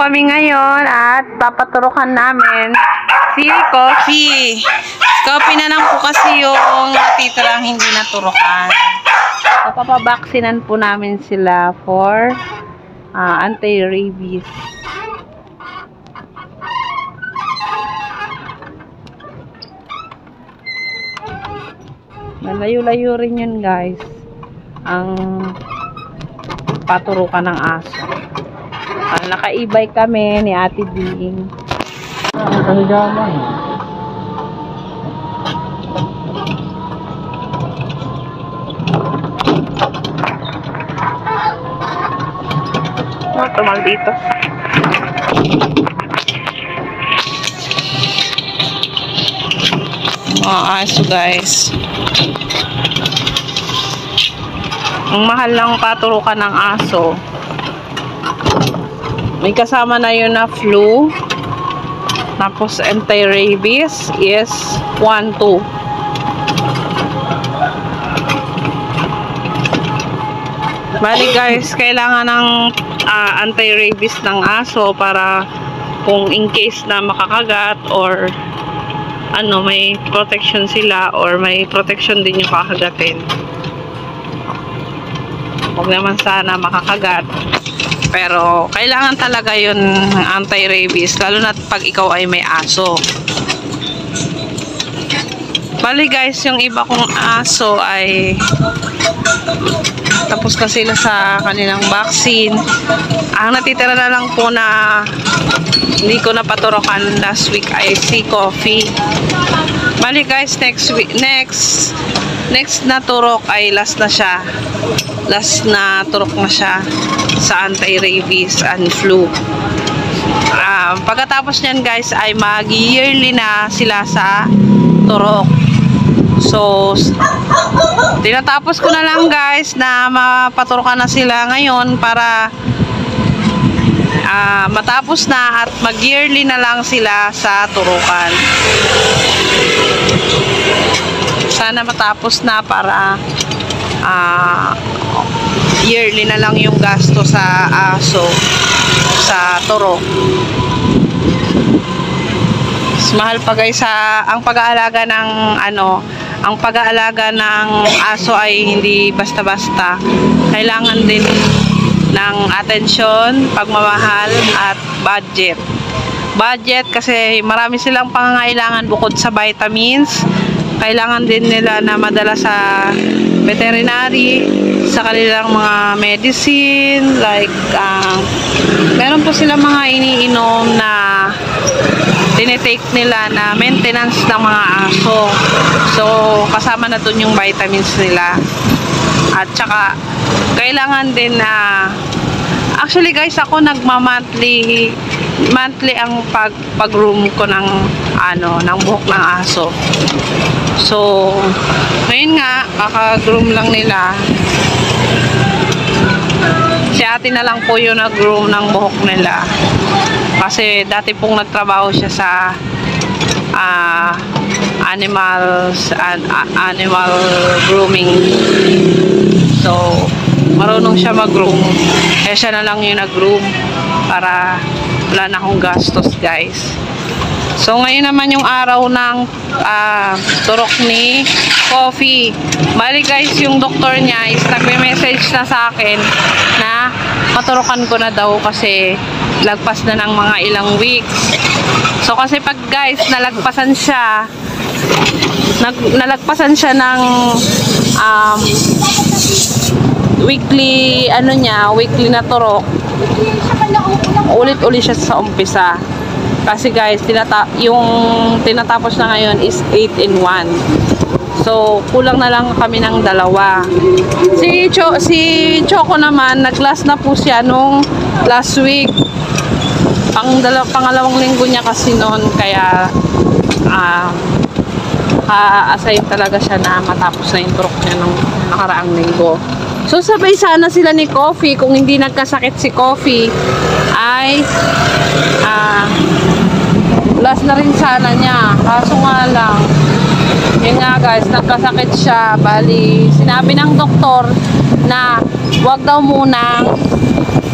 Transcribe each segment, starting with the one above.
kami ngayon at papaturukan namin si Coffee. Coffee na lang po kasi yung natitirang hindi naturukan. So, papabaksinan po namin sila for anti-rabies. Malayo-layo rin yun, guys. Ang paturukan ng aso. Naka-e-bike kami ni Ate Ding. Kaligaman. Tumal dito. Mga aso, guys. Ang mahal lang paturukan ng aso. May kasama na yun na flu. Tapos anti-rabies is 1-2. Bali guys, kailangan ng anti-rabies ng aso para kung in case na makakagat or ano, may protection sila or may protection din yung kakagatin. Huwag naman sana makakagat. Pero, kailangan talaga yun ng anti-rabies, lalo na pag ikaw ay may aso. Bali guys, yung iba kong aso ay tapos na sila sa kanilang vaccine. Ang natitira na lang po na hindi ko napaturokan last week ay si Coffee. Bali guys, next na turok ay last na siya. Last na turok na siya sa anti-rabies and flu. Pagkatapos niyan guys ay mag-yearly na sila sa turok. So, tinatapos ko na lang guys na mapaturokan na sila ngayon para matapos na at mag-yearly na lang sila sa turukan. Sana matapos na para yearly na lang yung gasto sa aso sa turok. Mas mahal pa guys ang pag-aalaga ng ang pag-aalaga ng aso ay hindi basta-basta. Kailangan din ng atensyon, pagmamahal at budget. Budget kasi marami silang pangangailangan bukod sa vitamins. Kailangan din nila na madala sa veterinary, sa kanilang mga medicine, like meron po silang mga iniinom na tinitake nila na maintenance ng mga aso. So, kasama na dun yung vitamins nila. At saka, kailangan din na actually guys, ako nagma-monthly ang pag-groom ko ng buhok ng aso. So, ngayon nga, kaka-groom lang nila. Si ate na lang po yung nag-groom ng buhok nila. Kasi dati pong nagtrabaho siya sa animal grooming. So, marunong siya mag-groom. Kaya siya na lang yung nag-groom para wala na akong gastos guys. So, ngayon naman yung araw ng turok ni Coffee. Bali guys, yung doktor niya is nagme-message na sa akin na maturukan ko na daw kasi lagpas na ng mga ilang weeks. So, kasi pag guys, nalagpasan siya ng weekly weekly na turok, ulit-ulit siya sa umpisa. Kasi guys, yung tinatapos na ngayon is 8-in-1. So, kulang na lang kami ng 2. Si Choco naman, nag-last na po siya nung last week. Pangalawang linggo niya kasi noon, kaya ka-assign talaga siya na matapos na yung turok niya nung nakaraang linggo. So, sabay sana sila ni Coffee. Kung hindi nagkasakit si Coffee, ay last na rin sana niya. Kaso nga lang, yun nga guys, nagkasakit siya. Bali, sinabi ng doktor na wag daw munang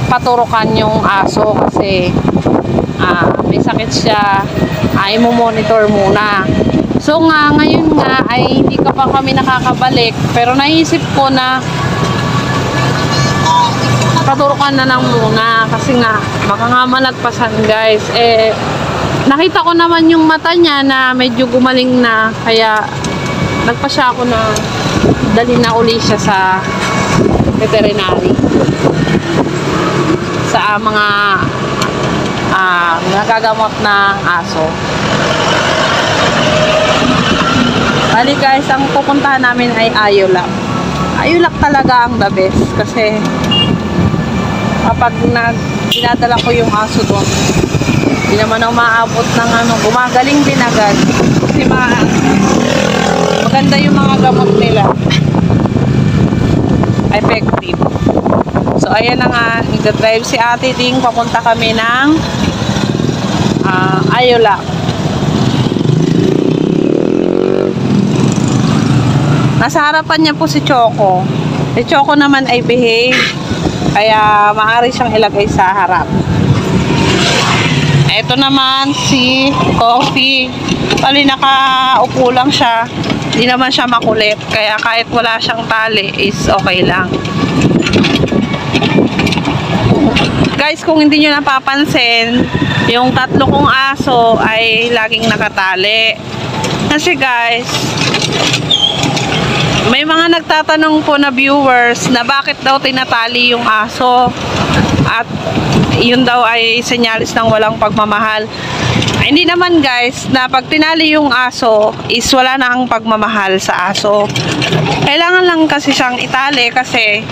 paturukan yung aso kasi sakit siya, ay monitor muna. So nga, ngayon nga ay hindi ka pa kami nakakabalik, pero naisip ko na paturukan na lang muna kasi nga baka nga malagpasan guys. Nakita ko naman yung mata niya na medyo gumaling na, kaya nagpasya ako na dali na uli siya sa veterinary, sa mga nagagamot ng aso. Bali guys, ang pupuntahan namin ay Ayolak. Ayolak talaga ang the best kasi kapag dinadala ko yung aso doon, hindi naman ako maabot ng gumagaling din agad kasi maganda yung mga gamot nila, effective. So ayan na nga, nagdadrive si Ate Ding, papunta kami ng Ayolak. Nasa harapan niya po si Choco. Si Choco naman ay behave, kaya maaari siyang ilagay sa harap. Ito naman si Coffee. Bali nakaupo lang siya. Hindi naman siya makulit, kaya kahit wala siyang tali is okay lang. Guys, kung hindi nyo napapansin, yung tatlo kong aso ay laging nakatali. Kasi guys, may mga nagtatanong po na viewers na bakit daw tinatali yung aso. At yun daw ay senyalis ng walang pagmamahal. Hindi naman guys, na pag tinali yung aso is wala na ang pagmamahal sa aso. Kailangan lang kasi siyang itali kasi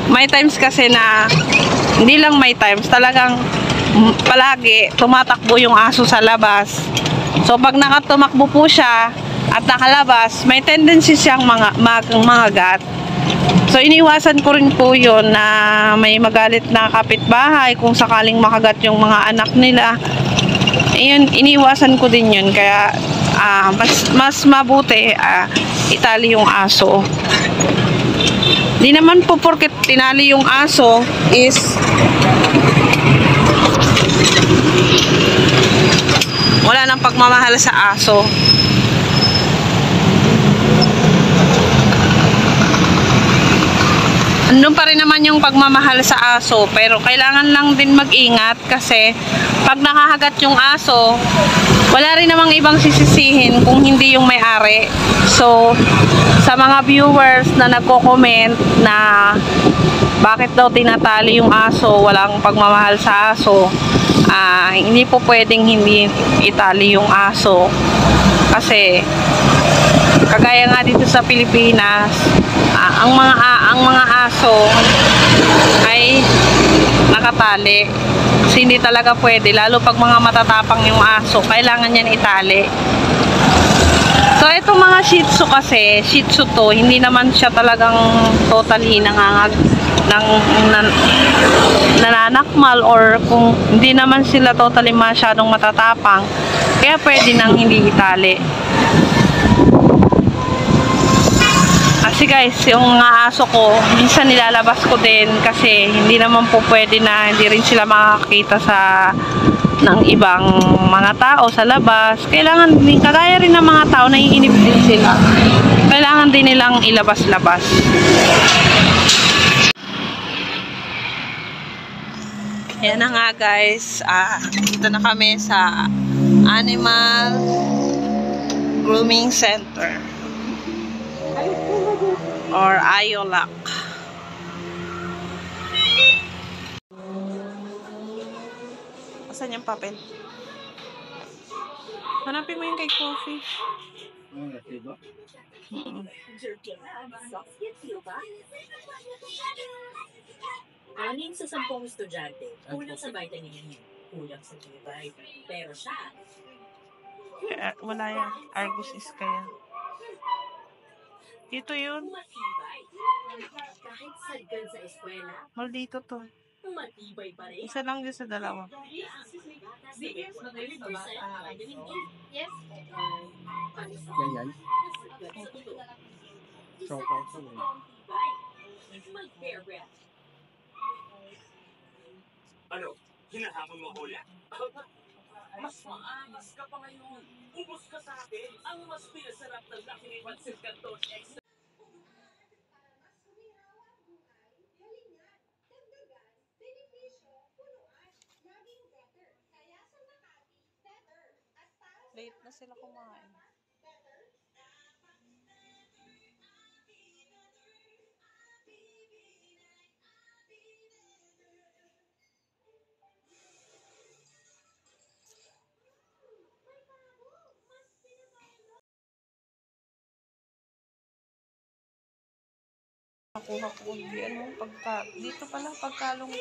may times kasi na, hindi lang may times, talagang palagi tumatakbo yung aso sa labas. So pag nakatumakbo po siya at nakalabas, may tendency siyang mangagat. So iniwasan ko rin po yun na may magalit na kapitbahay kung sakaling makagat yung mga anak nila. Ayun, iniwasan ko din yun, kaya mas mabuti itali yung aso. Di naman po porket tinali yung aso is wala nang pagmamahal sa aso. Andun pa rin naman yung pagmamahal sa aso, pero kailangan lang din mag-ingat kasi pag nakahagat yung aso, wala rin namang ibang sisisihin kung hindi yung may-ari. So, sa mga viewers na nagko-comment na bakit daw tinatali yung aso, walang pagmamahal sa aso, hindi po pwedeng hindi itali yung aso. Kasi kagaya nga dito sa Pilipinas, ang mga aso ay nakatali. Kasi hindi talaga pwede, lalo pag mga matatapang yung aso, kailangan yan itali. So itong mga Shih Tzu kasi, Shih Tzu to, hindi naman siya talagang totally nananakmal, or kung hindi naman sila totally masyadong matatapang, kaya pwede nang hindi itali. Kasi guys, yung mga aso ko, minsan nilalabas ko din kasi hindi naman po pwede na hindi rin sila makakita ng ibang mga tao sa labas. Kailangan din, kagaya rin ng mga tao, naiinip din sila. Kailangan din nilang ilabas-labas. Ayan na nga guys, dito na kami sa Animal Grooming Center or Ayolak. Asan yung papel? Hanapin mo yung kay Coffee. Anin sa 10 estudyante, kulang sa vitamin E, kulang sa tibay. Pero siya, Wala yan. Argus is kaya. Dito yun. matibay. Kahit sagad sa eskwela, Maldito to. matibay pa rin. Isa lang dyan sa dalawa. Yes. Ganyan. Choco. Ano? Hinahamon mo ko ulit? Mas maangas ka pa ngayon. Ubus ka sa akin. Ang mas pinasarap na Lucky Me Pancit Canton Extra. Late na sila kumain. Nakuha ko di ano, dito pala pagkalong ko.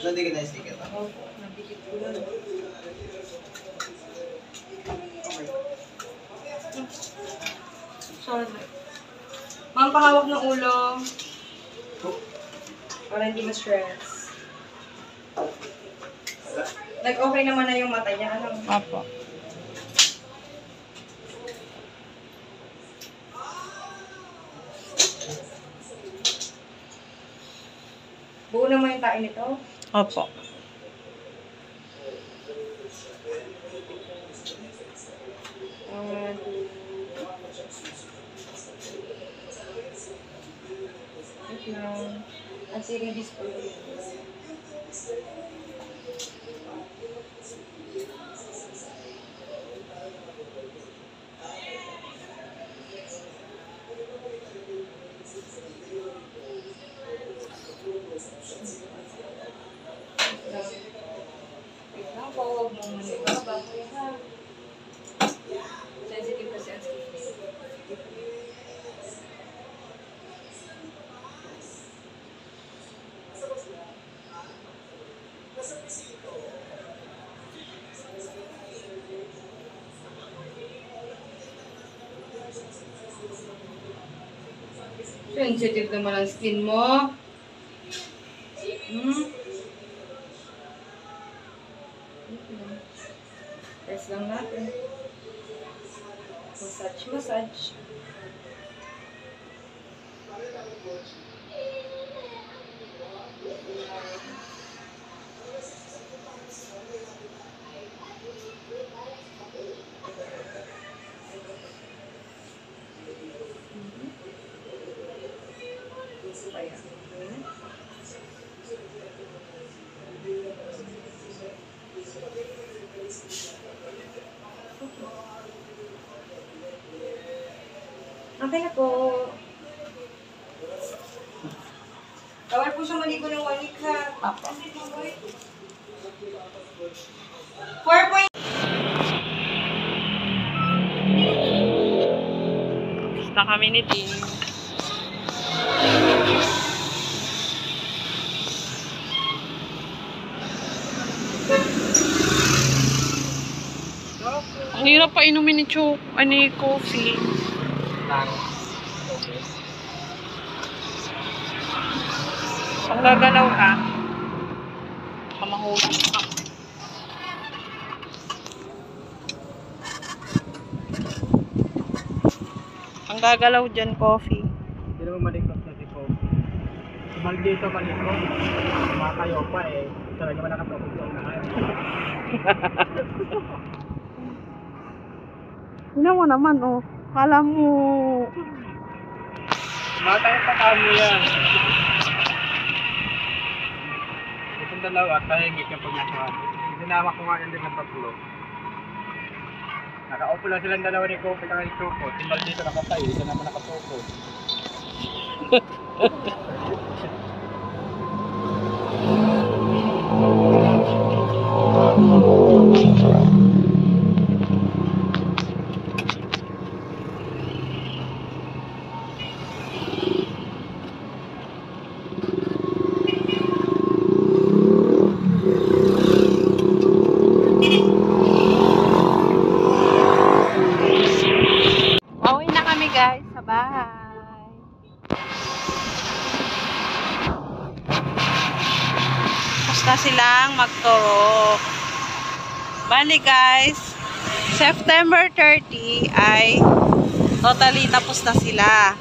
Nanti ka na sticker ta? Opo, nabikit ko lang. Sorry. Ma'am, pahawak ng ulo. Para hindi ma-stress. Like, okay naman na yung mata niya. Ano? Apo. Buo naman yung tayo nito. Opo. Wait lang. Ang release ko yun. Wait lang po, huwag mong manibaba ko yun ha. Sensitive kasi ang skin niya. Sensitive naman ang skin mo. Press lang natin. Massage, massage. Ayan. Okay na po. Bawal po siya maligo ng 1 week ha. Apo. 4 point. Na kami ni Tim. Ang hirap pa inumin ni coffee. Pag gagalaw ka, kamahulog ka. Ang gagalaw dyan, coffee. Hindi naman malikot na si Pope. Maldito malikot. Kumakayo pa eh. Talaga naman nakatapos sa unahan. Tingnan mo naman, oh. Kala mo... Matay pa kamo yan. Itong dalawa, tahimik yung pag nakahan. Sinama ko nga yung din ng tatlo. Nakaupo lang silang dalawa ni Kopi at ni Choco. Si Maldito nakatayo, isa naman nakatuko. Pauwi na kami guys sa bahay. Tapos na silang magturo. Bali guys, September 30 ay totally tapos na sila.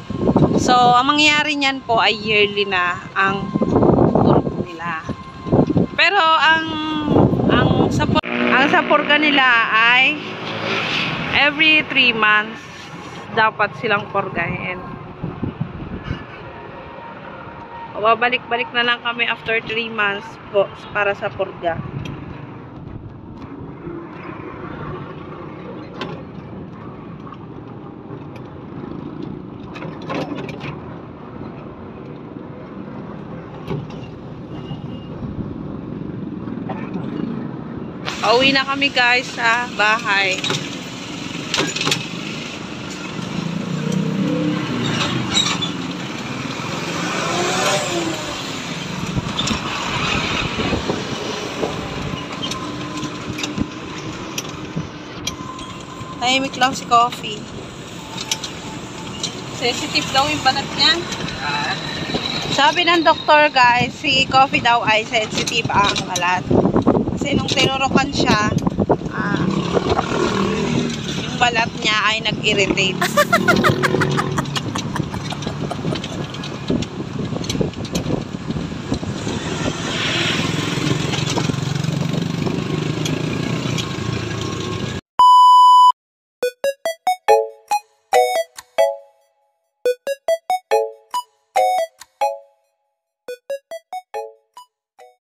So, ang mangyayari niyan po ay yearly na ang turo nila. Pero ang sa purga nila ay every 3 months dapat silang purgahin. Babalik-balik na lang kami after 3 months po para sa purga. Pauwi na kami guys sa bahay. Tahimik lang si Coffee. Sensitive daw yung balat niya. Sabi ng doktor guys, si Coffee daw ay sensitive ang balat. Kasi nung tinurukan siya, yung balat niya ay nag-irritate.